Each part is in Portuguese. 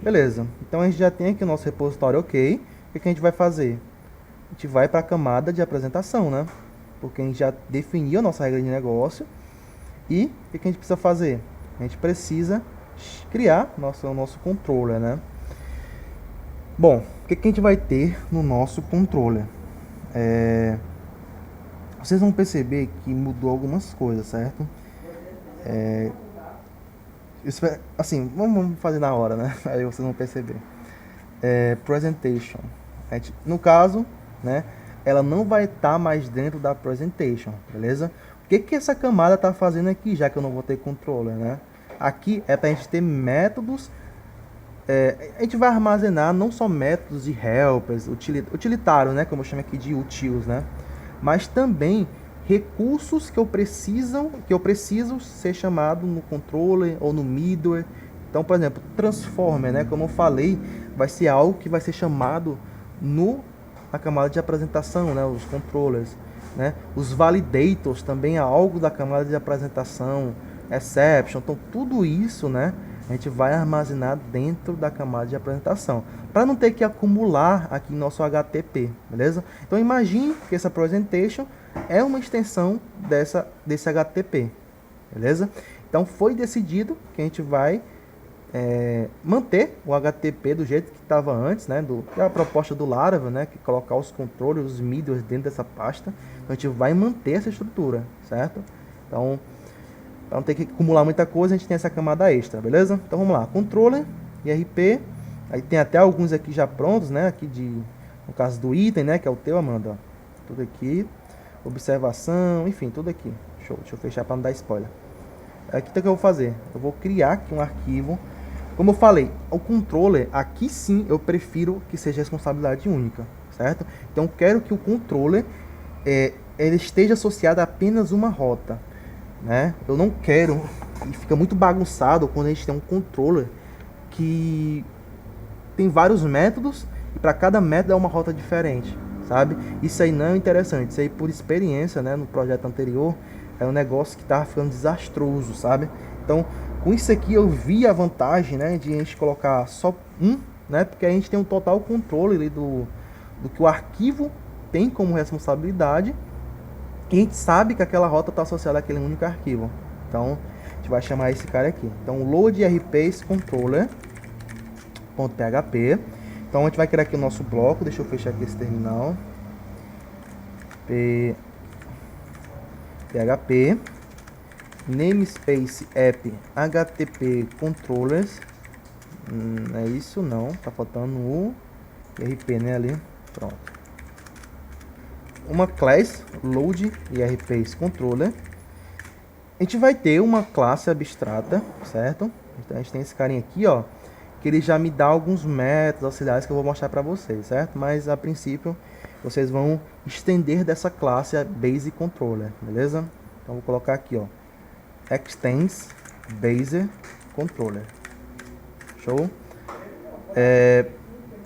Beleza, então a gente já tem aqui o nosso repositório ok. O que a gente vai fazer? A gente vai para a camada de apresentação, né? Porque a gente já definiu a nossa regra de negócio. E o que a gente precisa fazer? A gente precisa criar o nosso controller, né? Bom, o que a gente vai ter no nosso controller? Vocês vão perceber que mudou algumas coisas, certo? Assim, vamos fazer na hora, né? Aí vocês vão perceber. Presentation. No caso, né? Ela não vai estar mais dentro da presentation, beleza? O que essa camada está fazendo aqui, já que eu não vou ter controller, né? Aqui é para a gente ter métodos. A gente vai armazenar não só métodos de helpers, utilitário, né? Como eu chamo aqui de utils, né? Mas também recursos que eu preciso ser chamado no controller ou no middleware. Então, por exemplo, transformer, né? Como eu falei, vai ser algo que vai ser chamado na camada de apresentação, né? Os controllers, né? Os validators também é algo da camada de apresentação, exception. Então, tudo isso, né? A gente vai armazenar dentro da camada de apresentação, para não ter que acumular aqui nosso HTTP, beleza? Então imagine que essa presentation é uma extensão desse HTTP, beleza? Então foi decidido que a gente vai manter o HTTP do jeito que estava antes, né? Que é a proposta do Laravel, né? Que colocar os controles, os middles dentro dessa pasta. Então a gente vai manter essa estrutura, certo? Então, para não ter que acumular muita coisa, a gente tem essa camada extra, beleza? Então vamos lá, controller, IRP, aí tem até alguns aqui já prontos, né? Aqui no caso do item, né? Que é o teu, Amanda, ó. Tudo aqui, observação, enfim, tudo aqui. Show, deixa eu fechar para não dar spoiler. Aqui o que eu vou fazer? Eu vou criar aqui um arquivo. Como eu falei, o controller, aqui sim eu prefiro que seja responsabilidade única, certo? Então eu quero que o controller ele esteja associado a apenas uma rota, né? Eu não quero, e fica muito bagunçado quando a gente tem um controller que tem vários métodos e para cada método é uma rota diferente, sabe? Isso aí não é interessante. Isso aí, por experiência, né, no projeto anterior, é um negócio que tava ficando desastroso, sabe? Então, com isso aqui eu vi a vantagem, né, de a gente colocar só um, né, porque a gente tem um total controle ali do que o arquivo tem como responsabilidade. E a gente sabe que aquela rota está associada àquele único arquivo. Então, a gente vai chamar esse cara aqui. Então, load rps controller.php. Então, a gente vai criar aqui o nosso bloco. Deixa eu fechar aqui esse terminal. PHP. Namespace app http controllers. É isso? Não. Tá faltando o RP, né? Ali. Pronto. Uma class load rps controller. A gente vai ter uma classe abstrata, certo? Então a gente tem esse carinha aqui, ó, que ele já me dá alguns métodos auxiliares que eu vou mostrar para vocês, certo? Mas a princípio vocês vão estender dessa classe a base controller, beleza? Então vou colocar aqui, ó, extends base controller. Show?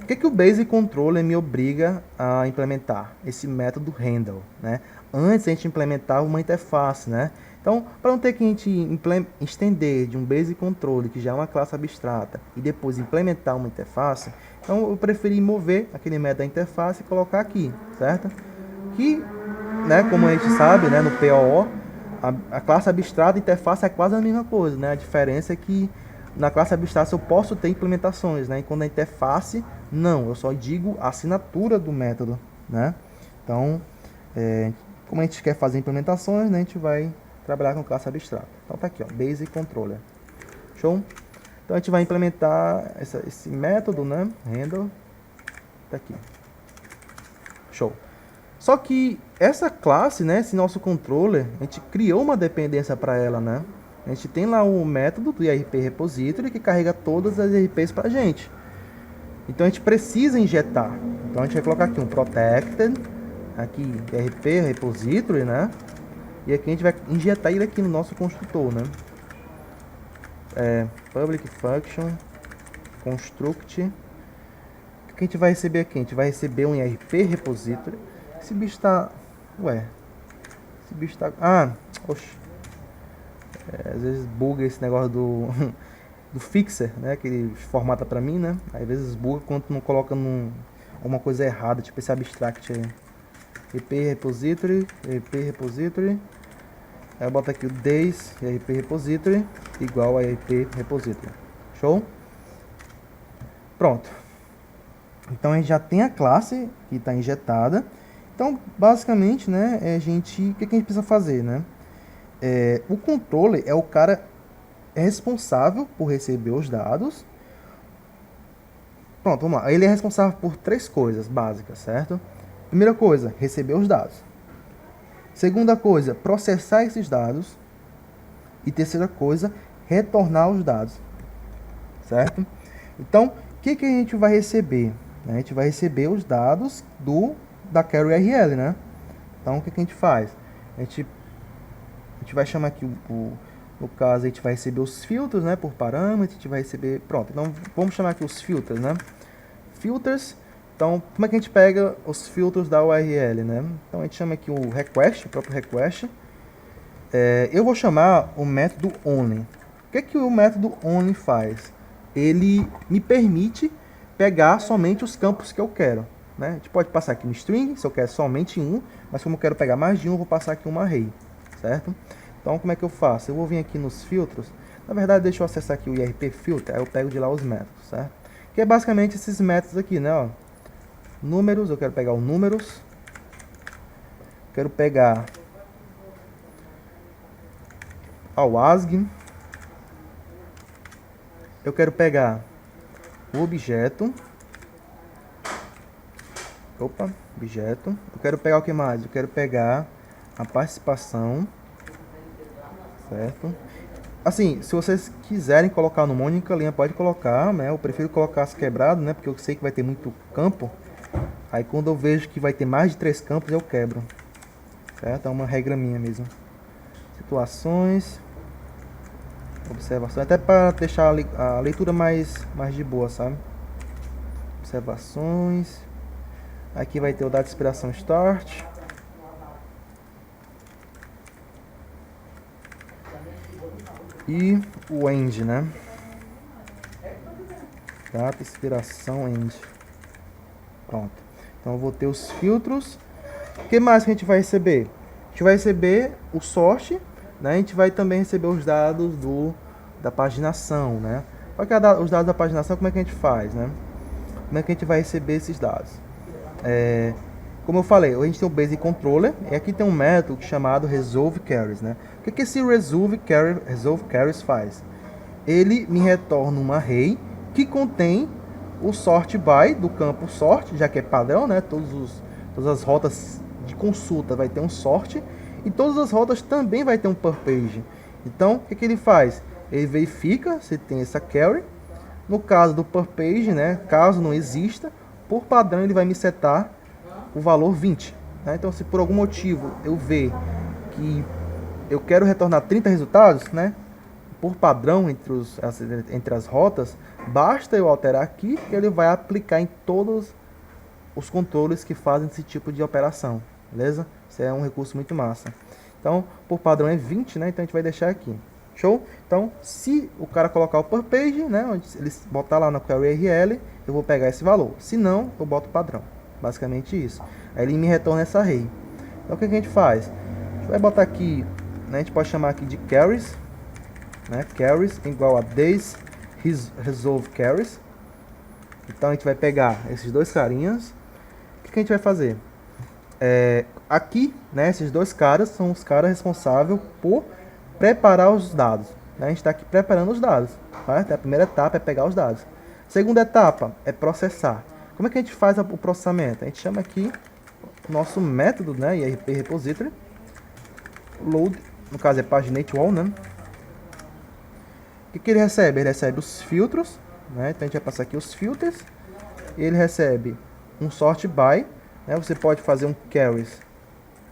O que o Base Controller me obriga a implementar? Esse método handle, né? Antes a gente implementava uma interface, né? Então, para não ter que a gente estender de um Base Controller, que já é uma classe abstrata, e depois implementar uma interface, então eu preferi mover aquele método da interface e colocar aqui, certo? Que, né, como a gente sabe, né, no POO, a classe abstrata e interface é quase a mesma coisa, né? A diferença é que na classe abstrata eu posso ter implementações, né? E quando a interface, não, eu só digo a assinatura do método, né? Então, como a gente quer fazer implementações, né, a gente vai trabalhar com classe abstrata. Então tá aqui, ó, Basic Controller. Show? Então a gente vai implementar esse método, né? Handle. Tá aqui. Show. Só que essa classe, né, esse nosso controller, a gente criou uma dependência para ela, né? A gente tem lá o método do IRP repository que carrega todas as IRPs para a gente. Então a gente precisa injetar. Então a gente vai colocar aqui um protected, aqui IRP repository, né? E aqui a gente vai injetar ele aqui no nosso construtor, né? Public function construct. O que a gente vai receber aqui? A gente vai receber um IRP repository. Esse bicho tá... Ué. Esse bicho tá... Ah, oxe. Às vezes buga esse negócio do do fixer, né, que ele formata para mim, né? Às vezes buga quando não coloca uma coisa errada, tipo esse abstract aí. IP repository, aí eu boto aqui o days IP repository igual a IP repository. Show? Pronto. Então a gente já tem a classe que está injetada. Então, basicamente, né, o que a gente precisa fazer, né? O controller é o cara responsável por receber os dados. Pronto, vamos lá. Ele é responsável por 3 coisas básicas, certo? Primeira coisa, receber os dados. Segunda coisa, processar esses dados. E terceira coisa, retornar os dados, certo? Então, o que a gente vai receber? A gente vai receber os dados da query URL, né? Então, o que a gente faz? A gente vai chamar aqui, no caso, a gente vai receber os filtros, né? Por parâmetro, a gente vai receber... Pronto, então vamos chamar aqui os filtros, né? Filters. Então, como é que a gente pega os filtros da URL, né? Então, a gente chama aqui o request, o próprio request. Eu vou chamar o método only. O que o método only faz? Ele me permite pegar somente os campos que eu quero, né? A gente pode passar aqui no string, se eu quero somente um, mas como eu quero pegar mais de um, eu vou passar aqui um array, certo? Então, como é que eu faço? Eu vou vir aqui nos filtros. Na verdade, deixa eu acessar aqui o IRP filter, aí eu pego de lá os métodos, certo? Que é basicamente esses métodos aqui, né? Ó. Números, eu quero pegar o números. Quero pegar a WASG. Eu quero pegar o objeto. Objeto. Eu quero pegar o que mais? Eu quero pegar a participação. Certo? Assim, se vocês quiserem colocar no única linha, pode colocar, né? Eu prefiro colocar as quebradas, né? Porque eu sei que vai ter muito campo. Aí quando eu vejo que vai ter mais de 3 campos, eu quebro. Certo? É uma regra minha mesmo. Situações. Observações. Até para deixar a leitura mais de boa, sabe? Observações. Aqui vai ter o dado de expiração start. E o end, né? Data, expiração, end. Pronto. Então eu vou ter os filtros. O que mais que a gente vai receber? A gente vai receber o sort, né? A gente vai também receber os dados da paginação, né? Qual que é os dados da paginação? Como é que a gente faz, né? Como é que a gente vai receber esses dados? Como eu falei, a gente tem o Basic Controller e aqui tem um método chamado Resolve Queries, né? O que esse Resolve Queries faz? Ele me retorna um array que contém o sort by do campo sort, já que é padrão, né? Todas as rotas de consulta vai ter um sort e todas as rotas também vai ter um per page. Então, o que ele faz? Ele verifica se tem essa query. No caso do per page, né? Caso não exista, por padrão ele vai me setar o valor 20. Né? Então, se por algum motivo eu ver que eu quero retornar 30 resultados, né? Por padrão entre as rotas, basta eu alterar aqui que ele vai aplicar em todos os controles que fazem esse tipo de operação, beleza? Isso é um recurso muito massa. Então, por padrão é 20, né? Então a gente vai deixar aqui. Show? Então, se o cara colocar o per page, né? Onde ele botar lá na query URL, eu vou pegar esse valor. Se não, eu boto o padrão. Basicamente isso. Aí ele me retorna essa array. Então, o que a gente faz? A gente vai botar aqui, né? A gente pode chamar aqui de carries, né? Carries igual a days resolve carries. Então, a gente vai pegar esses dois carinhas. O que a gente vai fazer? Aqui, né? Esses dois caras são os caras responsáveis por preparar os dados. A gente está aqui preparando os dados. Tá? A primeira etapa é pegar os dados. Segunda etapa é processar. Como é que a gente faz o processamento? A gente chama aqui o nosso método, né, IRP repository load, no caso é paginate all, né? O que ele recebe? Ele recebe os filtros, né? Então a gente vai passar aqui os filters. Ele recebe um sort by, né? Você pode fazer um carries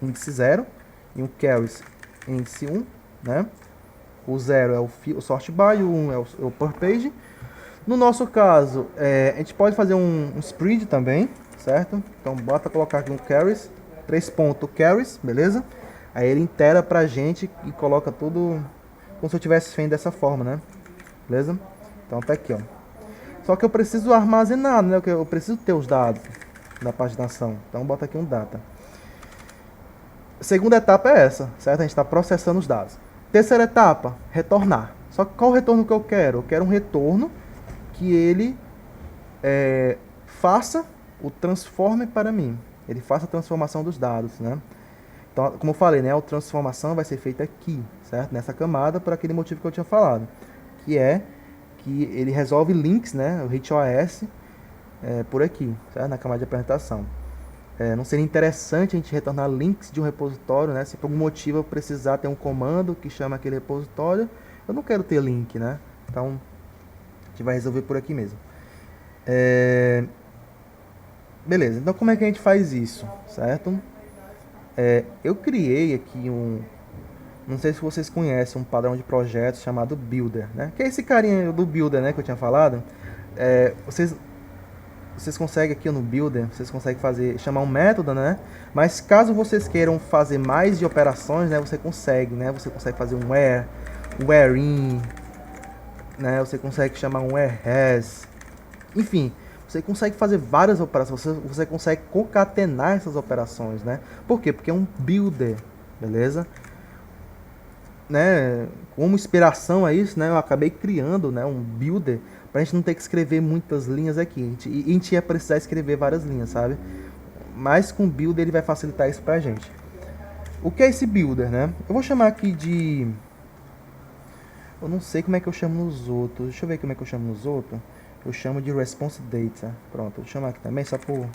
índice 0 e um carries índice 1, né? O 0 é o sort by, o 1 é o per page. No nosso caso, a gente pode fazer um spread também, certo? Então, bota colocar aqui um carries, 3 pontos carries, beleza? Aí ele intera pra gente e coloca tudo como se eu estivesse fazendo dessa forma, né? Beleza? Então tá aqui, ó. Só que eu preciso armazenar, né? Eu preciso ter os dados da paginação. Então bota aqui um data. A segunda etapa é essa, certo? A gente está processando os dados. Terceira etapa, retornar. Só que qual o retorno que eu quero? Eu quero um retorno que ele faça o transforme para mim. Ele faça a transformação dos dados, né? Então, como eu falei, né? A transformação vai ser feita aqui, certo? Nessa camada, por aquele motivo que eu tinha falado. Que é que ele resolve links, né? O HOAS por aqui, certo? Na camada de apresentação. Não seria interessante a gente retornar links de um repositório, né? Se por algum motivo eu precisar ter um comando que chama aquele repositório, eu não quero ter link, né? Então, a gente vai resolver por aqui mesmo. Beleza, então como é que a gente faz isso, certo? Eu criei aqui não sei se vocês conhecem um padrão de projetos chamado Builder, né? Que é esse carinha do Builder, né, que eu tinha falado. Vocês conseguem aqui no Builder, vocês conseguem chamar um método, né? Mas caso vocês queiram fazer mais de operações, né, você consegue, né? Você consegue fazer um where in, né? Você consegue chamar um where has, enfim, você consegue fazer várias operações, você consegue concatenar essas operações, né? Por quê? Porque é um builder, beleza? Né? Como inspiração a isso, né? Eu acabei criando, né, um builder para a gente não ter que escrever muitas linhas aqui. A gente ia precisar escrever várias linhas, sabe? Mas com o builder ele vai facilitar isso pra gente. O que é esse builder, né? Eu vou chamar aqui de... Eu não sei como é que eu chamo nos outros. Deixa eu ver como é que eu chamo nos outros. Eu chamo de response data. Pronto, vou chamar aqui também, só por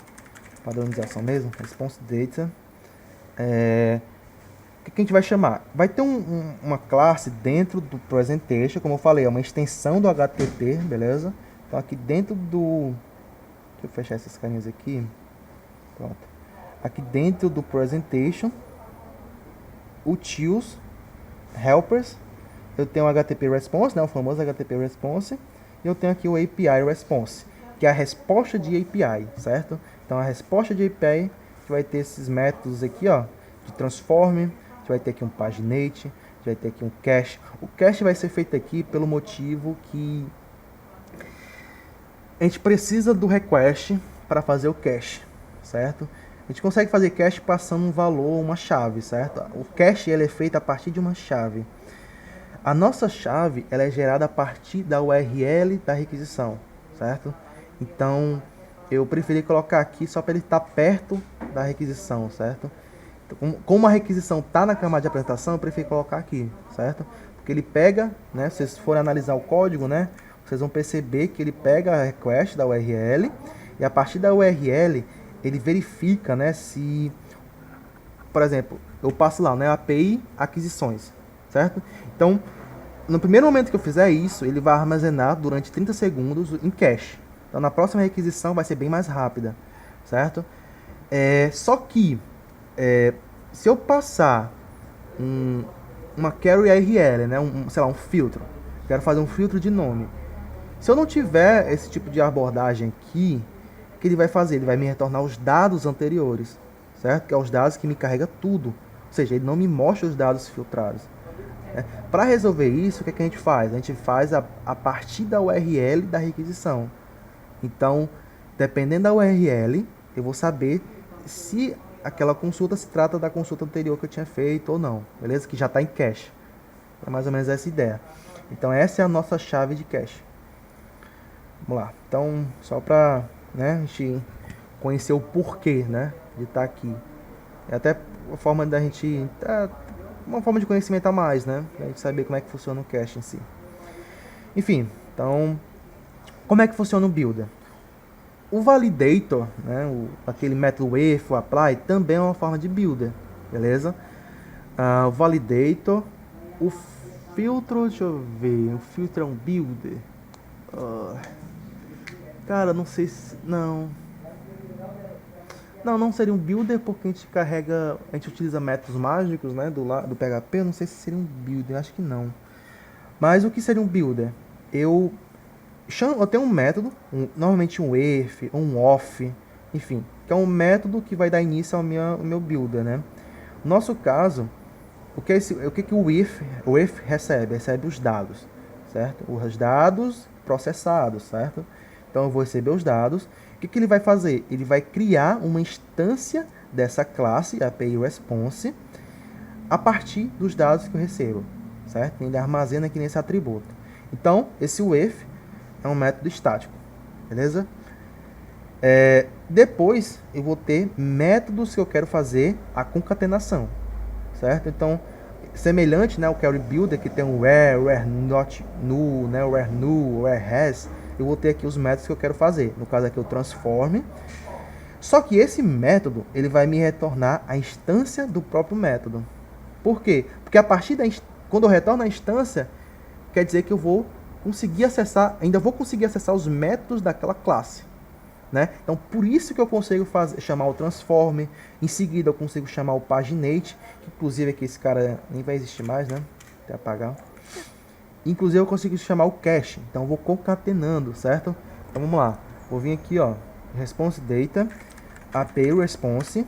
padronização mesmo. Response data. O que a gente vai chamar? Vai ter uma classe dentro do presentation, como eu falei, é uma extensão do HTTP, beleza? Então aqui dentro do... Deixa eu fechar essas carinhas aqui. Pronto. Aqui dentro do presentation, o tools, helpers, eu tenho o HTTP response, né, o famoso HTTP response, e eu tenho aqui o API response, que é a resposta de API, certo? Então a resposta de API que vai ter esses métodos aqui, ó, de transform, vai ter aqui um paginate, vai ter aqui um cache. O cache vai ser feito aqui pelo motivo que a gente precisa do request para fazer o cache, certo? A gente consegue fazer cache passando um valor, uma chave, certo? O cache ele é feito a partir de uma chave. A nossa chave ela é gerada a partir da URL da requisição, certo? Então, eu preferi colocar aqui só para ele estar perto da requisição, certo? Como a requisição está na camada de apresentação, eu prefiro colocar aqui, certo? Porque ele pega, né? Se vocês forem analisar o código, né? Vocês vão perceber que ele pega a request da URL e a partir da URL ele verifica, né? Se, por exemplo, eu passo lá, né? API aquisições, certo? Então, no primeiro momento que eu fizer isso, ele vai armazenar durante 30 segundos em cache. Então, na próxima requisição vai ser bem mais rápida, certo? Só que se eu passar uma query URL, né, sei lá, um filtro, quero fazer um filtro de nome. Se eu não tiver esse tipo de abordagem aqui, o que ele vai fazer? Ele vai me retornar os dados anteriores, certo? Que é os dados que me carrega tudo. Ou seja, ele não me mostra os dados filtrados. Para resolver isso, o que a gente faz? A gente faz a partir da URL da requisição. Então, dependendo da URL, eu vou saber se aquela consulta se trata da consulta anterior que eu tinha feito ou não, beleza? Que já está em cache. É mais ou menos essa ideia. Então essa é a nossa chave de cache. Vamos lá. Então, só para, né, a gente conhecer o porquê, né, de estar aqui. É até uma forma da gente... uma forma de conhecimento a mais, né? Pra gente saber como é que funciona o cache em si. Enfim, então... Como é que funciona o builder? O validator, né, aquele método if, o apply, também é uma forma de builder, beleza? O validator, o filtro, deixa eu ver, o filtro é um builder? Cara, não sei se... Não, não seria um builder porque a gente utiliza métodos mágicos, né, do PHP, eu não sei se seria um builder, acho que não. Mas o que seria um builder? Eu tenho um método, normalmente um if, um off, enfim, que é um método que vai dar início ao meu builder, né? No nosso caso, o que o if recebe? Recebe os dados, certo? Os dados processados, certo? Então eu vou receber os dados. O que ele vai fazer? Ele vai criar uma instância dessa classe, API Response, a partir dos dados que eu recebo, certo? Ele armazena aqui nesse atributo. Então, esse with é um método estático, beleza? Depois, eu vou ter métodos que eu quero fazer a concatenação, certo? Então, semelhante, né, ao query builder, que tem o where not null, né, where null, where has, eu vou ter aqui os métodos que eu quero fazer. No caso aqui, o transform. Só que esse método, ele vai me retornar a instância do próprio método. Por quê? Porque a partir quando eu retorno a instância, quer dizer que eu vou conseguir acessar, ainda vou conseguir acessar os métodos daquela classe, né? Então, por isso que eu consigo chamar o transform, em seguida eu consigo chamar o paginate, que inclusive aqui esse cara nem vai existir mais, né? Até apagar. Inclusive eu consigo chamar o cache, então eu vou concatenando, certo? Então vamos lá, vou vir aqui, ó, response data, API response,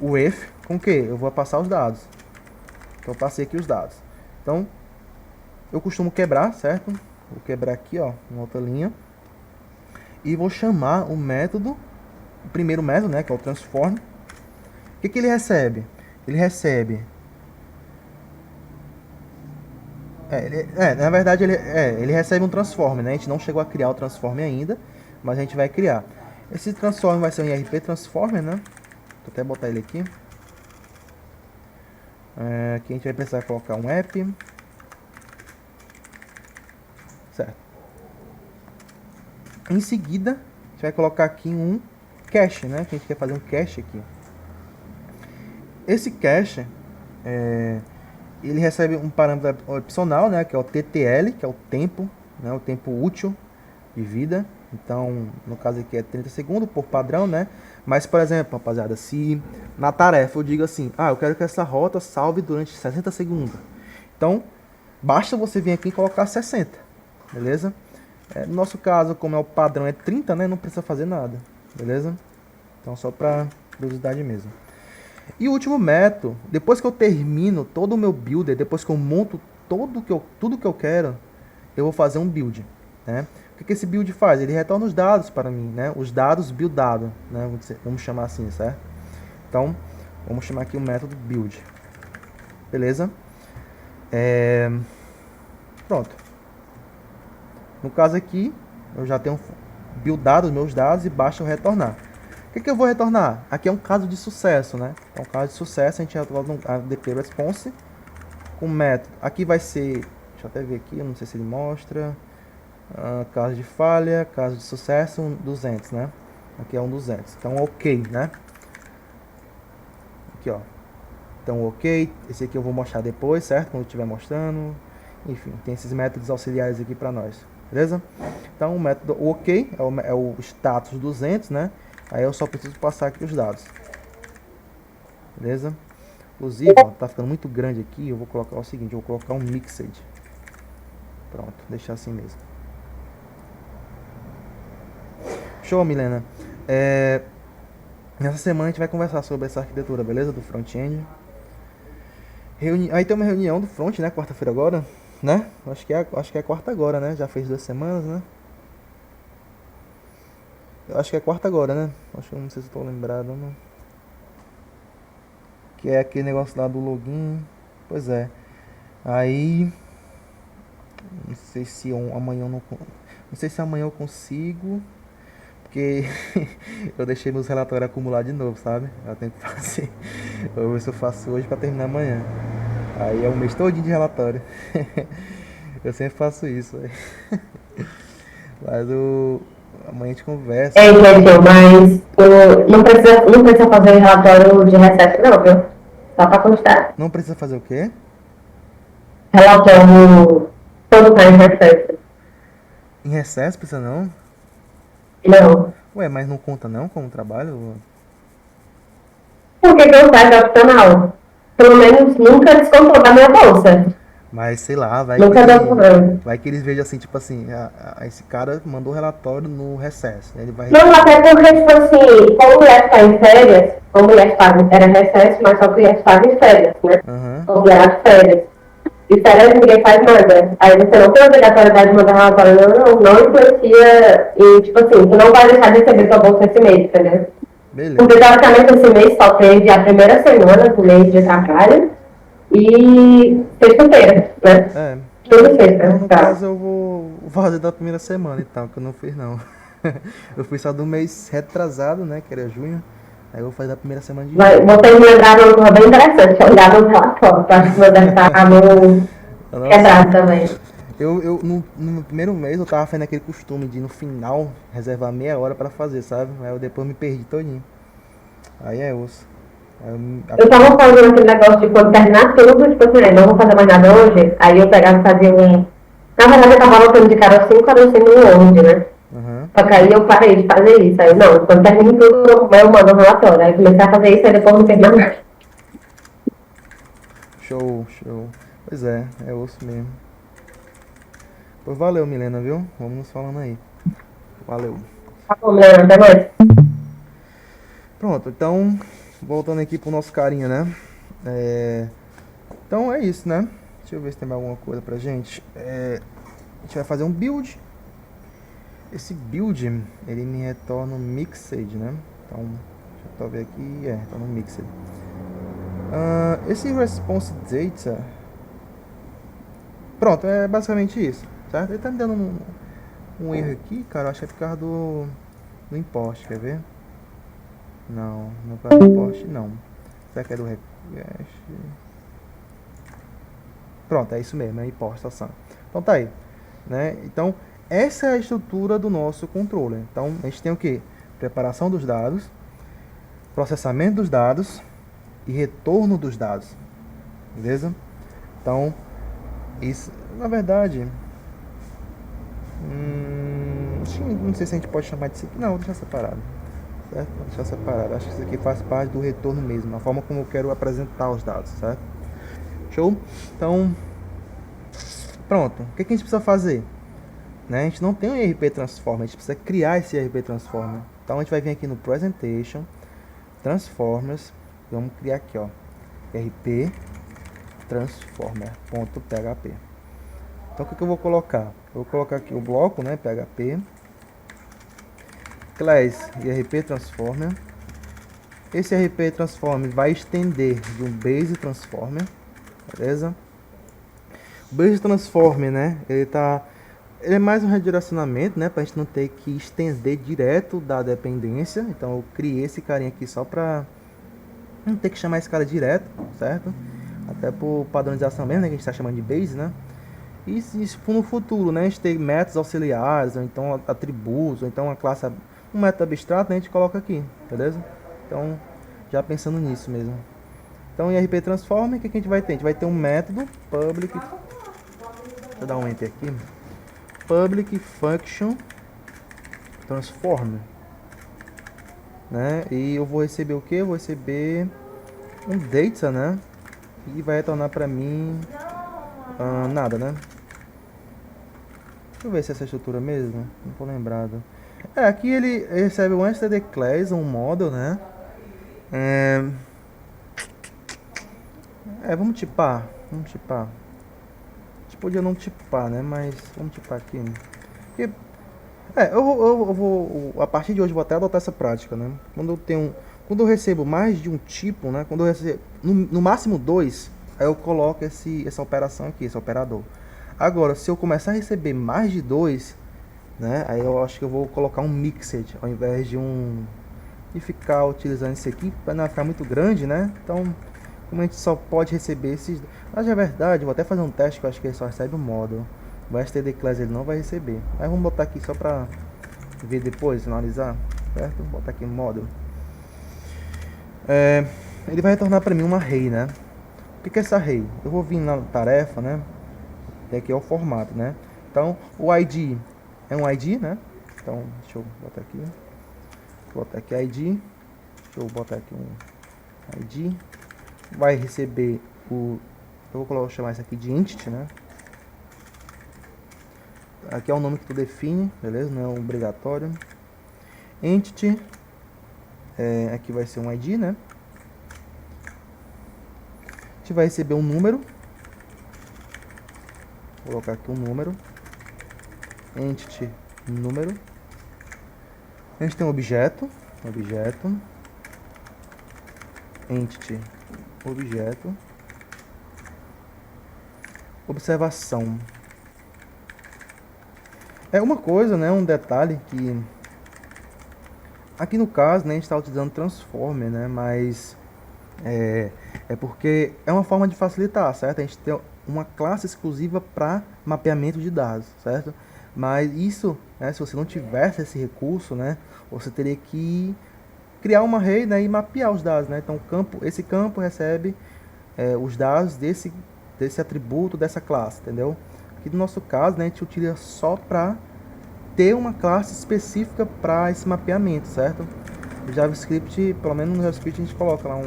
with, com o que? Eu vou passar os dados. Então eu passei aqui os dados. Então, eu costumo quebrar, certo? Vou quebrar aqui, ó, uma outra linha. E vou chamar o método, o primeiro método, né, que é o transform. O que ele recebe? Ele recebe... na verdade, ele recebe um transform, né? A gente não chegou a criar o transform ainda, mas a gente vai criar. Esse transform vai ser um IRP transformer, né? Vou até botar ele aqui. Aqui a gente vai precisar colocar um app. Certo. Em seguida, a gente vai colocar aqui um cache, né? Que a gente quer fazer um cache aqui. Esse cache, ele recebe um parâmetro opcional, né? Que é o TTL, que é o tempo, né? O tempo útil de vida. Então, no caso aqui é 30 segundos por padrão, né? Mas, por exemplo, rapaziada, se na tarefa eu digo assim, eu quero que essa rota salve durante 60 segundos. Então, basta você vir aqui e colocar 60, beleza? No nosso caso, como é o padrão é 30, né? Não precisa fazer nada, beleza? Então, só para curiosidade mesmo. E o último método, depois que eu termino todo o meu builder, depois que eu monto tudo que eu quero, eu vou fazer um build, né? O que esse build faz? Ele retorna os dados para mim, né? Os dados buildados, né? Vamos chamar assim, certo? Então, vamos chamar aqui o método build. Beleza? Pronto. No caso aqui, eu já tenho buildado os meus dados e basta eu retornar. O que eu vou retornar? Aqui é um caso de sucesso, né? Então, caso de sucesso, a gente retorna um ADP response com método. Aqui vai ser, deixa eu até ver aqui, eu não sei se ele mostra. Caso de falha, caso de sucesso, 200, né? Aqui é um 200. Então, ok, né? Aqui, ó. Então, ok. Esse aqui eu vou mostrar depois, certo? Quando eu estiver mostrando. Enfim, tem esses métodos auxiliares aqui para nós. Beleza? Então, o método ok é o status 200, né? Aí eu só preciso passar aqui os dados. Beleza? Inclusive, ó, tá ficando muito grande aqui. Eu vou colocar o seguinte, eu vou colocar um mixed. Pronto, deixar assim mesmo. Show, Milena. Nessa semana a gente vai conversar sobre essa arquitetura, beleza? Do front-end. Aí tem uma reunião do front, né? Quarta-feira agora, né? Acho que é quarta agora, né? Já fez 2 semanas, né? Eu acho que é quarta agora, né? Acho que eu não sei se estou lembrado, não. Que é aquele negócio lá do login. Pois é. Aí... Não sei se amanhã eu não sei se amanhã eu consigo... Porque eu deixei meus relatórios acumular de novo, sabe? Eu tenho que fazer. Eu vou ver se eu faço hoje pra terminar amanhã. Aí é um mês todinho de relatório. Eu sempre faço isso. Mas amanhã a gente conversa. Gente, mas não precisa fazer relatório de recesso não, viu? Só pra constar. Não precisa fazer o quê? Relatório todo tá em recesso. Em recesso precisa não? Não. Ué, mas não conta não como trabalho? Porque eu faço opcional. Pelo menos nunca descontou da minha bolsa. Mas sei lá, Nunca deu problema. vai que eles vejam assim, tipo assim, esse cara mandou relatório no recesso. Ele vai... Não, até porque, tipo assim, como mulher está em férias, como mulher era recesso, mas só mulher estava em férias, né? Uhum. Como mulher de férias. diferente, ninguém faz nada. Aí você não tem obrigatoriedade de mandar relatório, não influencia e, tipo assim, você não vai deixar de receber sua bolsa esse mês, entendeu? Porque, Beleza. teoricamente, esse mês só teve a primeira semana do mês de trabalho e sexta-feira, né? É. Tudo Então, sexta, no tá? caso, eu vou fazer da primeira semana, então, que eu não fiz, não. Eu fui só do mês retrasado, né, que era junho. Aí eu vou fazer da primeira semana de Mas julho. vocês me lembraram uma coisa bem interessante, olhar nos relatórios, eu acho que meu deve estar meio Nossa, quebrado também. no primeiro mês eu tava fazendo aquele costume de no final reservar meia hora pra fazer, sabe? Aí eu depois me perdi todinho. Aí é osso. Aí Eu tava fazendo aquele negócio de quando terminar tudo, tipo assim, não vou fazer mais nada hoje, aí eu pegava e fazia um. Na verdade, eu tava anotando de cada 5 horas assim no Word, né? Aham. Só que aí eu parei de fazer isso. Aí, não, quando termino tudo, eu mando um relatório. Aí comecei a fazer isso, aí depois não fiz mais. Show, show. Pois é osso mesmo. Pois valeu, Milena, viu? Vamos nos falando aí. Valeu. Tá bom, Leandro, até mais. Pronto, então, voltando aqui pro nosso carinha, né? Então é isso, né? Deixa eu ver se tem mais alguma coisa pra gente. A gente vai fazer um build. Esse build, ele me retorna um mixed, né? Então, deixa eu ver aqui. Tá no mixed. Esse response data. Pronto, é basicamente isso, certo? Ele tá me dando um erro aqui, cara. Acho que é por causa do import, quer ver? Não, não é por causa do import, não. Será que é do request? Pronto, é isso mesmo, é import estação. Então tá aí, né? Então, essa é a estrutura do nosso controller. Então, a gente tem o que? Preparação dos dados, processamento dos dados e retorno dos dados. Beleza? Então, isso, na verdade, não sei se a gente pode chamar disso aqui. Não, vou deixar separado. Certo? Vou deixar separado. Acho que isso aqui faz parte do retorno mesmo, a forma como eu quero apresentar os dados, certo? Show? Então, pronto. O que a gente precisa fazer? Né? A gente não tem um IRP Transformer, a gente precisa criar esse IRP Transformer. Então a gente vai vir aqui no Presentation, Transformers, e vamos criar aqui, ó, IRP Transformer.php. Então o que eu vou colocar? Eu vou colocar aqui o bloco, né, PHP, class IRP Transformer. Esse IRP Transformer vai estender de um Base Transformer, beleza? O Base Transformer, né, ele é mais um redirecionamento, né, pra gente não ter que estender direto da dependência. Então eu criei esse carinha aqui só pra não ter que chamar esse cara direto, certo? Até por padronização mesmo, né, que a gente tá chamando de base, né? E se no futuro, né, a gente tem métodos auxiliares, ou então atributos, ou então uma classe, um método abstrato, né, a gente coloca aqui, beleza? Então, já pensando nisso mesmo. Então, em RP Transformer, o que a gente vai ter? A gente vai ter um método public, deixa eu dar um enter aqui, public function transform, né? E eu vou receber o que? Eu vou receber um data, né? E vai retornar pra mim nada, né? Deixa eu ver se é essa estrutura mesmo. Não tô lembrado. Aqui ele recebe um std class, um model, né? Vamos tipar. Vamos tipar. A gente podia não tipar, né? Mas vamos tipar aqui. Porque, eu vou. A partir de hoje, vou até adotar essa prática, né? Quando eu recebo mais de um tipo, né? Quando eu recebo no máximo 2, aí eu coloco essa operação aqui, esse operador. Agora, se eu começar a receber mais de 2, né? Aí eu acho que eu vou colocar um mixed ao invés de ficar utilizando esse aqui para não ficar muito grande, né? Então, como a gente só pode receber esses, mas é verdade, vou até fazer um teste que eu acho que ele só recebe o módulo. O std class ele não vai receber. Mas vamos botar aqui só para ver depois, analisar, certo? Vou botar aqui no módulo. Ele vai retornar para mim uma array, né? O que é essa array? Eu vou vir na tarefa, né? E aqui é o formato, né? Então, o ID é um ID, né? Então, deixa eu botar aqui. Vou botar aqui ID. Deixa eu botar aqui um ID. Vai receber eu vou chamar isso aqui de entity, né? Aqui é o nome que tu define, beleza? Não é obrigatório. Entity. Aqui vai ser um ID, né? A gente vai receber um número. Vou colocar aqui um número. Entity, número. A gente tem um objeto. Entity, objeto. Observação. É uma coisa, né? Um detalhe que... Aqui no caso, né, a gente está utilizando Transformer, né? Mas... É porque é uma forma de facilitar, certo? A gente tem uma classe exclusiva para mapeamento de dados, certo? Mas isso, né, se você não tivesse esse recurso, né, você teria que criar uma rede, né, e mapear os dados, né? Então, esse campo recebe os dados desse atributo, dessa classe, entendeu? Aqui no nosso caso, né, a gente utiliza só para ter uma classe específica para esse mapeamento, certo? O JavaScript, pelo menos no JavaScript a gente coloca lá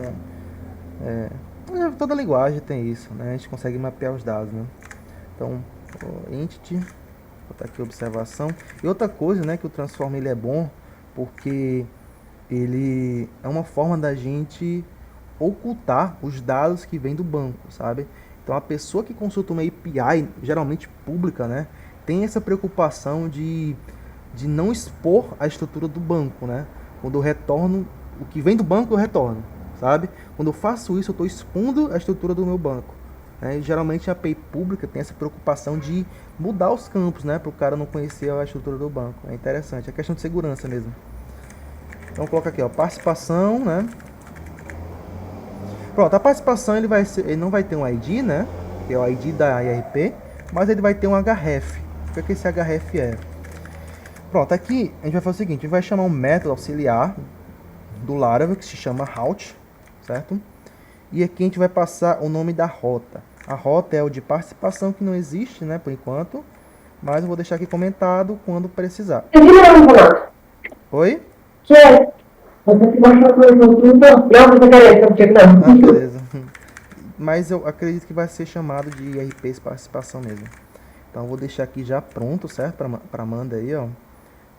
toda linguagem tem isso, né? A gente consegue mapear os dados, né? Então, entity, vou botar aqui observação. E outra coisa, né, que o Transform ele é bom, porque ele é uma forma da gente ocultar os dados que vêm do banco, sabe? Então, a pessoa que consulta uma API, geralmente pública, né, tem essa preocupação de não expor a estrutura do banco, né? Quando eu retorno, o que vem do banco eu retorno, sabe? Quando eu faço isso, eu estou expondo a estrutura do meu banco. Né? E geralmente a API pública tem essa preocupação de mudar os campos, né? Para o cara não conhecer a estrutura do banco. É interessante, é questão de segurança mesmo. Então coloca aqui, ó, participação, né? Pronto, a participação ele não vai ter um ID, né? Que é o ID da IRP, mas ele vai ter um href. O que esse href é? Pronto, aqui a gente vai fazer o seguinte, a gente vai chamar um método auxiliar do Laravel que se chama route, certo? E aqui a gente vai passar o nome da rota. A rota é o de participação, que não existe, né, por enquanto, mas eu vou deixar aqui comentado quando precisar. Oi? Que é? Você se baixou por exemplo, não, você quer não. Ah, beleza. Mas eu acredito que vai ser chamado de IRP participação mesmo. Então eu vou deixar aqui já pronto, certo? Para Amanda aí, ó.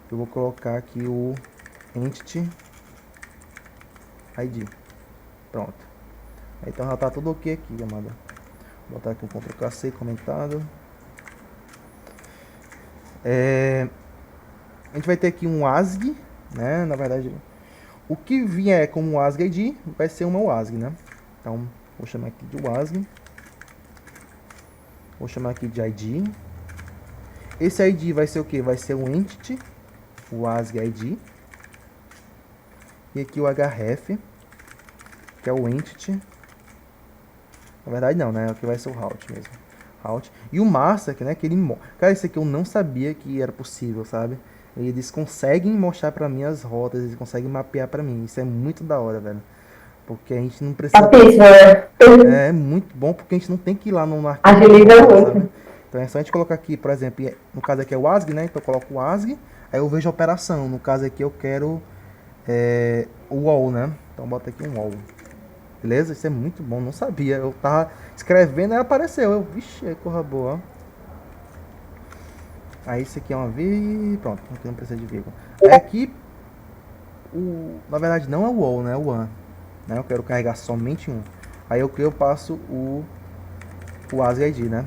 Eu vou colocar aqui o Entity ID. Pronto. Então já tá tudo ok aqui, Amanda. Vou botar aqui um Ctrl+C comentado. A gente vai ter aqui um WASG, né? Na verdade, o que vier como WASG ID vai ser uma WASG, né? Então, vou chamar aqui de WASG. Vou chamar aqui de ID. Esse ID vai ser o que? Vai ser o Entity, o WASG ID. E aqui o href, que é o Entity. Na verdade não, né? Aqui vai ser o route mesmo. Route. E o massa, que, né? Que ele... Cara, isso aqui eu não sabia que era possível, sabe? Eles conseguem mostrar pra mim as rotas, eles conseguem mapear pra mim. Isso é muito da hora, velho. Porque a gente não precisa... É muito bom, porque a gente não tem que ir lá no arquivo. Agiliza muito. Então é só a gente colocar aqui, por exemplo, no caso aqui é o WASG, né? Então eu coloco o WASG, aí eu vejo a operação. No caso aqui eu quero o all, né? Então bota aqui um all. Beleza? Isso é muito bom, não sabia. Eu tava escrevendo e apareceu. Vixe, aí corra boa. Aí isso aqui é uma vírgula. Pronto, aqui não precisa de vírgula. Aí aqui, na verdade não é o all, né? É o one. Né? Eu quero carregar somente um. Aí eu passo o WASG ID, né?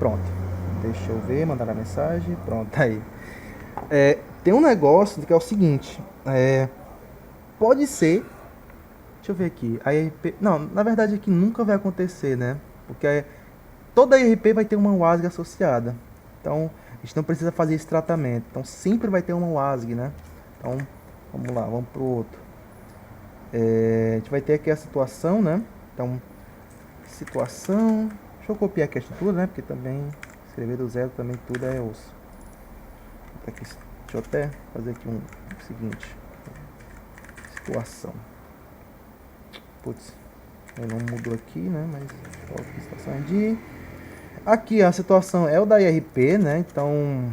Pronto. Deixa eu ver, mandar a mensagem. Pronto, tá aí. Tem um negócio que é o seguinte. Pode ser... Deixa eu ver aqui. A IRP... Não, na verdade aqui nunca vai acontecer, né? Porque toda IRP vai ter uma WASG associada. Então, a gente não precisa fazer esse tratamento. Então, sempre vai ter uma WASG, né? Então, vamos lá, vamos pro outro. A gente vai ter aqui a situação, né? Então, situação... Deixa eu copiar aqui a estrutura, né? Porque também, escrever do zero também tudo é osso. Aqui, deixa eu até fazer aqui o seguinte. Situação. Putz, não mudou aqui, né? Mas coloca aqui situação de... Aqui a situação é o da IRP, né? Então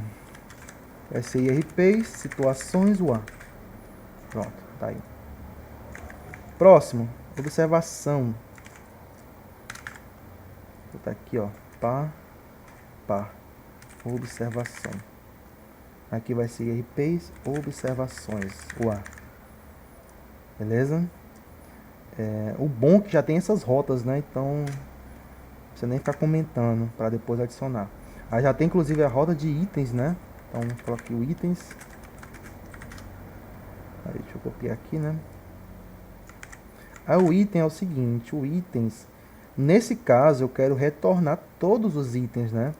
vai ser IRP, situações, one. Pronto, tá aí. Próximo, observação. Vou botar aqui, ó, par, observação. Aqui vai ser IRPs, observações, one. Beleza? O bom é que já tem essas rotas, né? Então Você nem ficar comentando para depois adicionar. Aí já tem inclusive a roda de itens, né? Então coloque o itens. Aí, deixa eu copiar aqui, né? Aí o item é o seguinte, o itens, nesse caso eu quero retornar todos os itens, né?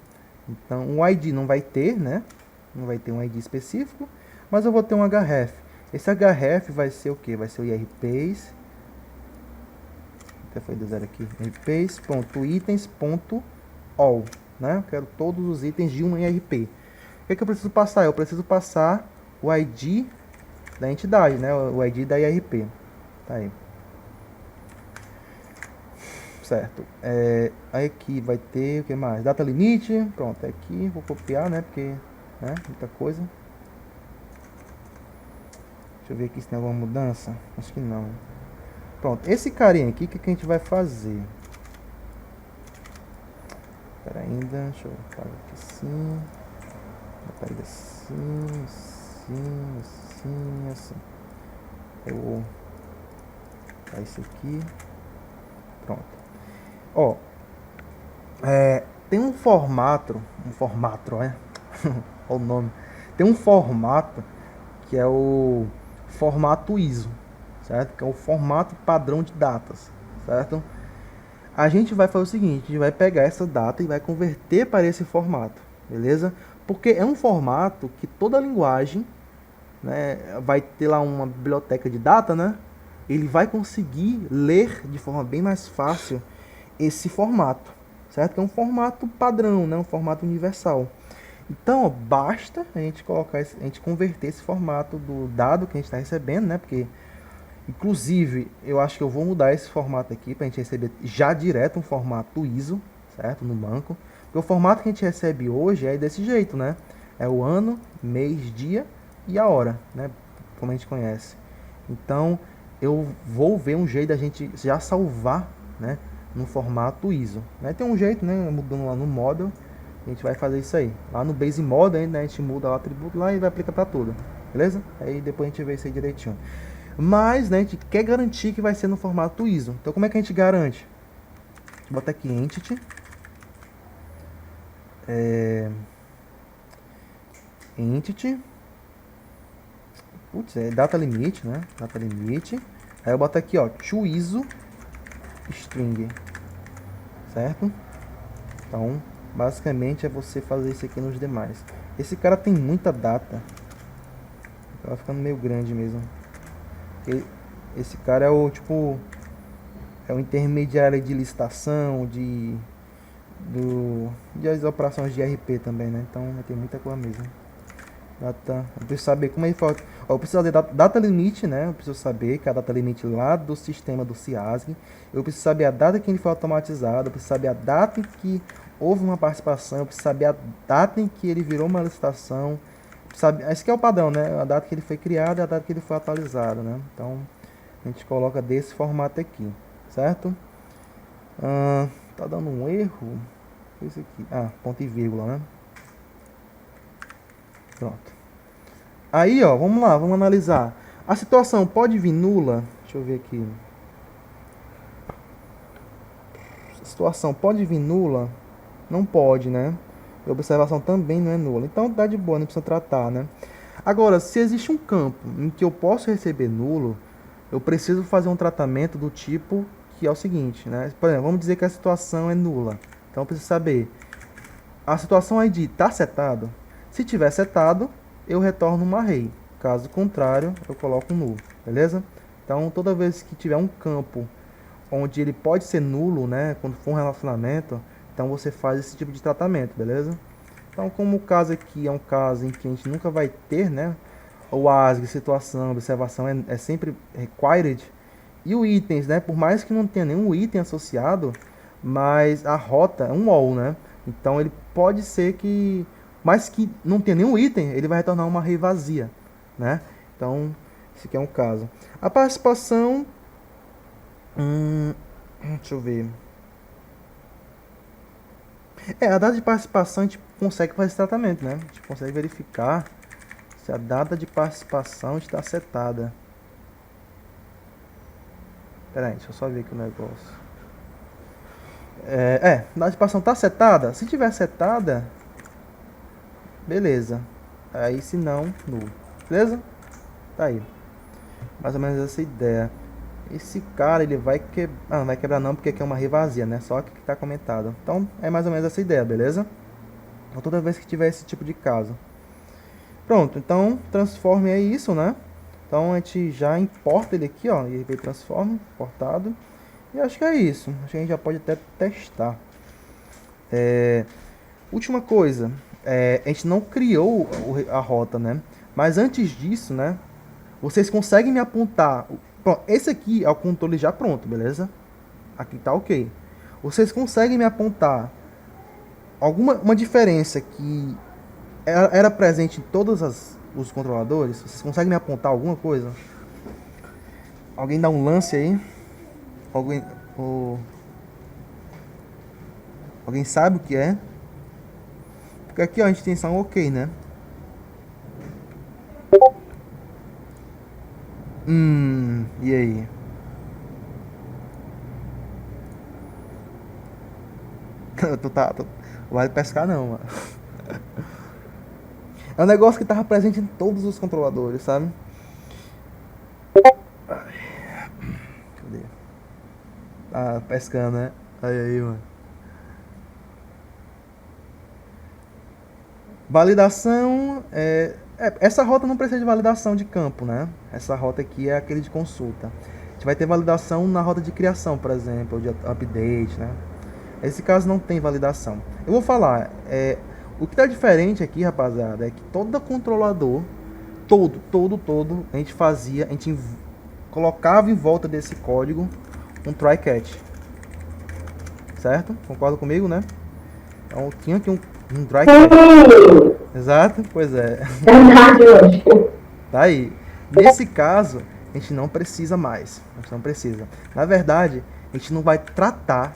Então o ID não vai ter, né? Não vai ter um ID específico, mas eu vou ter um href. Esse href vai ser o que? Vai ser o irpace. Até foi do zero aqui. irpace.itens.all, né? Eu quero todos os itens de um IRP. O que é que eu preciso passar? Eu preciso passar o ID da entidade, né? O ID da IRP. Tá aí. Certo. Aí aqui vai ter o que mais? Data limite. Pronto, aqui vou copiar, né? Porque, né? Muita coisa. Deixa eu ver aqui se tem alguma mudança. Acho que não. Pronto. Esse carinha aqui, o que a gente vai fazer? Espera ainda. Deixa eu fazer aqui assim. Botar ele assim, assim, assim, assim. Eu vou botar isso aqui. Pronto. Ó. Tem um formato, olha o nome. Tem um formato que é o formato ISO, certo? Que é o formato padrão de datas, certo? A gente vai fazer o seguinte, a gente vai pegar essa data e vai converter para esse formato, beleza? Porque é um formato que toda linguagem, né, vai ter lá uma biblioteca de data, né? Ele vai conseguir ler de forma bem mais fácil esse formato, certo? Que é um formato padrão, né? Um formato universal. Então, ó, basta a gente colocar, a gente converter esse formato do dado que a gente está recebendo, né? Porque, inclusive, eu acho que eu vou mudar esse formato aqui para a gente receber já direto um formato ISO, certo? No banco. Porque o formato que a gente recebe hoje é desse jeito, né? É o ano, mês, dia e a hora, né? Como a gente conhece. Então, eu vou ver um jeito da gente já salvar, né? No formato ISO. Né? Tem um jeito, né? Mudando lá no model. A gente vai fazer isso aí. Lá no base model, né, a gente muda o atributo lá e vai aplicar para tudo. Beleza? Aí depois a gente vê isso aí direitinho. Mas, né, a gente quer garantir que vai ser no formato ISO. Então, como é que a gente garante? Bota aqui entity. Entity. Putz, é data limit, né? Data limit. Aí eu boto aqui, ó, to ISO string. Certo? Então, basicamente é você fazer isso aqui nos demais. Esse cara tem muita data. Tá ficando meio grande mesmo. Esse cara é o tipo, é o intermediário de licitação, de as operações de RP também, né? Então vai ter muita coisa mesmo. Data, eu preciso saber como é que fala. Eu preciso saber data limite, né? Eu preciso saber que é a data limite lá do sistema do CIASG. Eu preciso saber a data que ele foi automatizado. Eu preciso saber a data em que houve uma participação. Eu preciso saber a data em que ele virou uma licitação. Sabe, esse que é o padrão, né? A data que ele foi criado e a data que ele foi atualizado, né? Então a gente coloca desse formato aqui, certo? Tá dando um erro. Esse aqui. Ponto e vírgula, né? Pronto. Aí, ó, vamos lá, vamos analisar. A situação pode vir nula? Deixa eu ver aqui. A situação pode vir nula? Não pode, né? A observação também não é nula. Então dá de boa, não precisa tratar, né? Agora, se existe um campo em que eu posso receber nulo, eu preciso fazer um tratamento do tipo que é o seguinte, né? Por exemplo, vamos dizer que a situação é nula. Então eu preciso saber, a situação ID está setado? Se tiver setado, eu retorno um array. Caso contrário, eu coloco um nulo, beleza? Então, toda vez que tiver um campo onde ele pode ser nulo, né, quando for um relacionamento, então você faz esse tipo de tratamento, beleza? Então, como o caso aqui é um caso em que a gente nunca vai ter, né, o ASG, situação, observação é sempre required, e o itens, né, por mais que não tenha nenhum item associado, mas a rota é um all, né? Então ele pode ser que, mas que não tenha nenhum item, ele vai retornar uma array vazia, né? Então, esse aqui é um caso. A participação, deixa eu ver. A data de participação a gente consegue fazer esse tratamento, né? A gente consegue verificar se a data de participação está setada. Pera aí, deixa eu só ver aqui o negócio. A antecipação tá setada? Se tiver setada, beleza. Aí se não, nulo. Beleza? Tá aí. Mais ou menos essa ideia. Esse cara, ele vai quebrar. Ah, não vai quebrar não, porque aqui é uma array vazia, né? Só que tá comentado. Então, é mais ou menos essa ideia, beleza? Então, toda vez que tiver esse tipo de caso. Pronto, então, transforme é isso, né? Então, a gente já importa ele aqui, ó. IRB transform, importado. E acho que é isso. Acho que a gente já pode até testar. Última coisa. A gente não criou a rota, né? Mas antes disso, né? Vocês conseguem me apontar. Pronto, esse aqui é o controle já pronto, beleza? Aqui tá ok. Vocês conseguem me apontar uma diferença que era presente em todos os controladores? Vocês conseguem me apontar alguma coisa? Alguém dá um lance aí? Alguém, alguém sabe o que é? Porque aqui ó, a gente tem só um ok, né? E aí? Vale pescar não, mano. É um negócio que tava presente em todos os controladores, sabe? Cadê? Ah, pescando, né? Aí, mano. Validação. Essa rota não precisa de validação de campo, né? Essa rota aqui é aquele de consulta. A gente vai ter validação na rota de criação, por exemplo, ou de update, né? Esse caso não tem validação. Eu vou falar, o que está diferente aqui, rapaziada, é que todo controlador, todo, a gente colocava em volta desse código um try catch. Certo? Concorda comigo, né? Então tinha aqui um try catch. Exato? Pois é. Verdade hoje. Tá aí. Nesse caso, a gente não precisa mais. A gente não precisa. Na verdade, a gente não vai tratar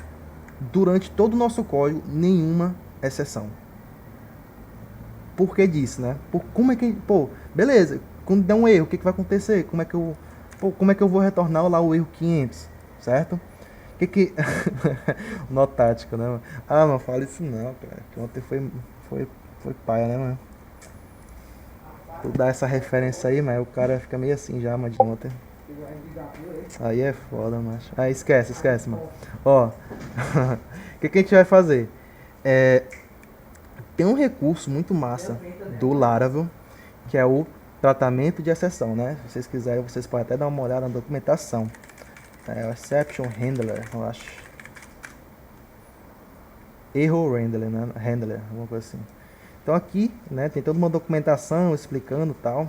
durante todo o nosso código nenhuma exceção. Por que disso, né? Como é que... beleza. Quando der um erro, o que vai acontecer? Como é que eu vou retornar lá o erro 500? Certo? Nó tático, né, mano? Ah, não fala isso não, cara. Que ontem foi paia, né, mano? Tu dá essa referência aí, mas o cara fica meio assim já, mano, de ontem. Aí é foda, macho. Ah, esquece, mano. Ó, o que a gente vai fazer? Tem um recurso muito massa do Laravel, que é o tratamento de exceção, né? Se vocês quiserem, vocês podem até dar uma olhada na documentação. É o Exception Handler, eu acho. Error Handler, né? Handler, alguma coisa assim. Então aqui, né, tem toda uma documentação explicando tal,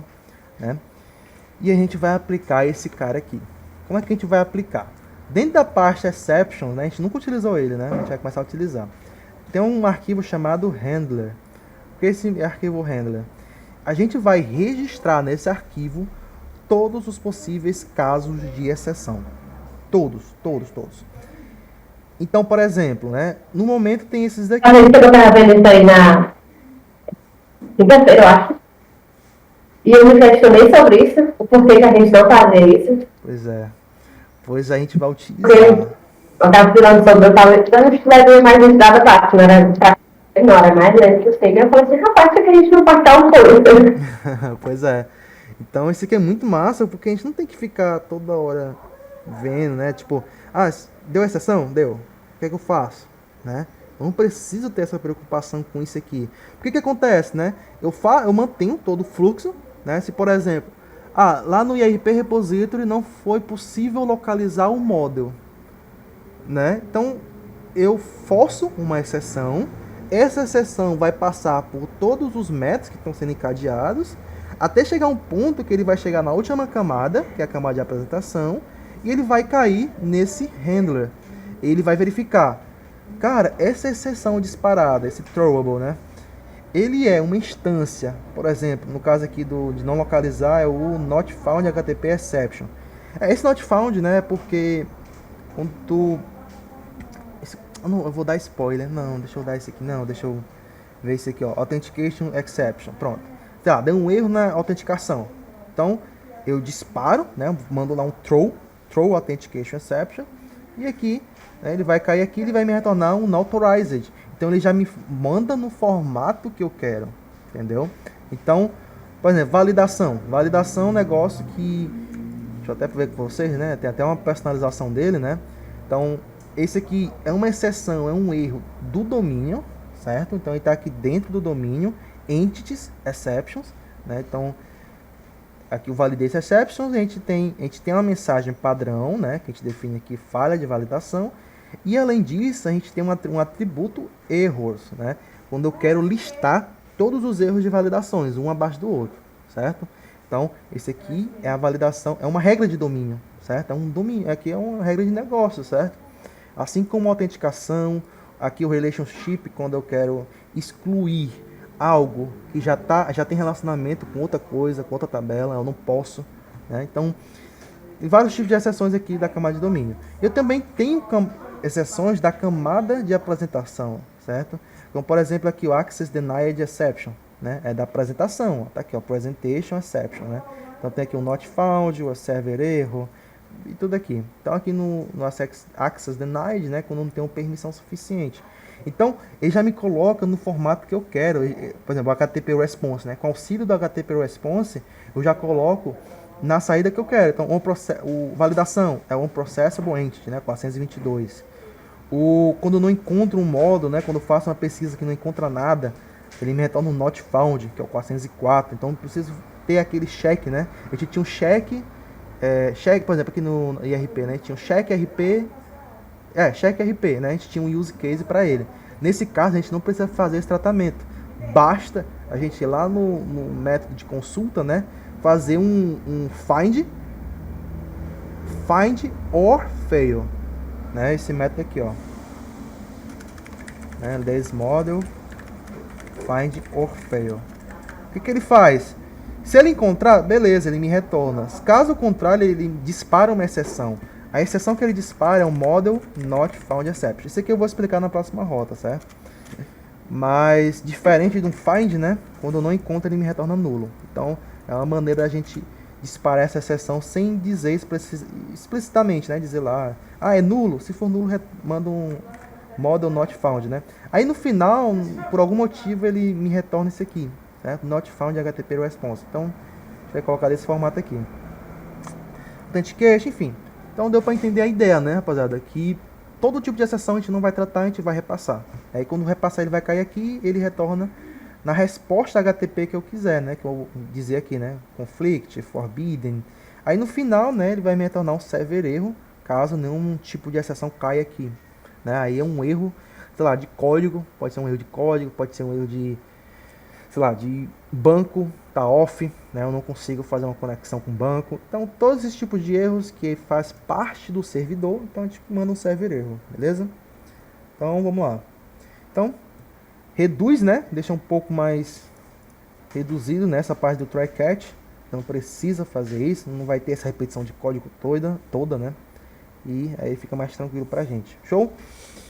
né? E a gente vai aplicar esse cara aqui. Como é que a gente vai aplicar? Dentro da parte exception, né, a gente nunca utilizou ele, né? A gente vai começar a utilizar. Tem um arquivo chamado handler. O que é esse arquivo handler? A gente vai registrar nesse arquivo todos os possíveis casos de exceção. Todos. Então, por exemplo, né, no momento tem esses daqui. A gente estava vendo isso aí na quinta-feira, eu acho. E eu me questionei sobre isso, o porquê que a gente não fazia isso. Pois é. Pois a gente vai utilizar. Eu estava falando sobre eu não estivesse mais dentro da parte, não era mais lento que eu sei. Eu falei assim, rapaz, por que a gente não pode dar um coisa? Pois é. Então isso aqui é muito massa, porque a gente não tem que ficar toda hora vendo, né? Tipo, deu exceção? Deu. O que é que eu faço? Né? Eu não preciso ter essa preocupação com isso aqui. O que acontece, né? Eu mantenho todo o fluxo, né? Se, por exemplo, lá no IRP Repository não foi possível localizar o model, né? Então, eu forço uma exceção. Essa exceção vai passar por todos os métodos que estão sendo encadeados, até chegar um ponto que ele vai chegar na última camada, que é a camada de apresentação, e ele vai cair nesse handler. Ele vai verificar, cara, essa exceção disparada, esse throwable, né? Ele é uma instância, por exemplo, no caso aqui de não localizar, é o not found HTTP exception. Esse not found, né, porque quando tu... eu vou dar spoiler, não, deixa eu dar esse aqui, não, deixa eu ver esse aqui, ó, authentication exception, pronto. Tá, deu um erro na autenticação. Então, eu disparo, né, mando lá um throw authentication exception, E aqui, né, ele vai cair aqui, ele vai me retornar um Authorized. Então ele já me manda no formato que eu quero, entendeu? Então, por exemplo, validação. Validação é um negócio que, deixa eu até ver com vocês, né? Tem até uma personalização dele, né? Então, esse aqui é uma exceção, é um erro do domínio, certo? Então ele está aqui dentro do domínio, entities, exceptions, né? Então, aqui o validate exceptions, a gente tem uma mensagem padrão, né? Que a gente define aqui falha de validação. E além disso, a gente tem um atributo errors, né? Quando eu quero listar todos os erros de validações, um abaixo do outro, certo? Então, esse aqui é a validação, é uma regra de domínio, certo? É um domínio, aqui é uma regra de negócio, certo? Assim como a autenticação, aqui o relationship, quando eu quero excluir algo que já tem relacionamento com outra coisa, com outra tabela, eu não posso, né? Então, tem vários tipos de exceções aqui da camada de domínio. Eu também tenho exceções da camada de apresentação, certo? Como, por exemplo, aqui o Access Denied Exception, né? É da apresentação, tá aqui, ó, Presentation Exception, né? Então tem aqui o Not Found, o Server Erro, e tudo aqui. Então aqui no Access Denied, né? Quando não tenho permissão suficiente. Então, ele já me coloca no formato que eu quero. Por exemplo, o HTTP Response, né? Com auxílio do HTTP Response, eu já coloco na saída que eu quero. Então, validação é um Processable Entity, né? 422. Quando eu não encontro um modo, né? Quando eu faço uma pesquisa que não encontra nada, ele me retorna um Not Found, que é o 404. Então, eu preciso ter aquele check, né? A gente tinha um check, por exemplo, aqui no IRP, né? Tinha um check RP, check RP, né? A gente tinha um use case para ele. Nesse caso, a gente não precisa fazer esse tratamento. Basta a gente ir lá no método de consulta, né? Fazer um find or fail, né? Esse método aqui, ó, né? This model find or fail. O que ele faz? Se ele encontrar, beleza, ele me retorna. Caso contrário, ele dispara uma exceção. A exceção que ele dispara é um model not found exception. Isso aqui eu vou explicar na próxima rota, certo? Mas diferente de um find, né? Quando eu não encontro, ele me retorna nulo. Então é uma maneira da gente disparar essa exceção sem dizer explicitamente, né? Dizer lá, é nulo. Se for nulo, manda um model not found, né? Aí no final, por algum motivo, ele me retorna isso aqui, certo? Not found HTTP response. Então a gente vai colocar desse formato aqui. Authentication, enfim. Então deu para entender a ideia, né, rapaziada? Que todo tipo de exceção a gente não vai tratar, a gente vai repassar. Aí quando repassar ele vai cair aqui, ele retorna na resposta HTTP que eu quiser, né? Que eu vou dizer aqui, né? Conflict, forbidden. Aí no final, né, ele vai me retornar um server erro, caso nenhum tipo de exceção caia aqui, né? Aí é um erro, sei lá, de código, pode ser um erro de código, pode ser um erro de, sei lá, de banco, tá off, né? Eu não consigo fazer uma conexão com o banco. Então, todos esses tipos de erros que faz parte do servidor, então a gente manda um server erro, beleza? Então, vamos lá. Então, reduz, né? Deixa um pouco mais reduzido nessa parte do try catch. Não precisa fazer isso, não vai ter essa repetição de código toda, né? E aí fica mais tranquilo pra gente. Show?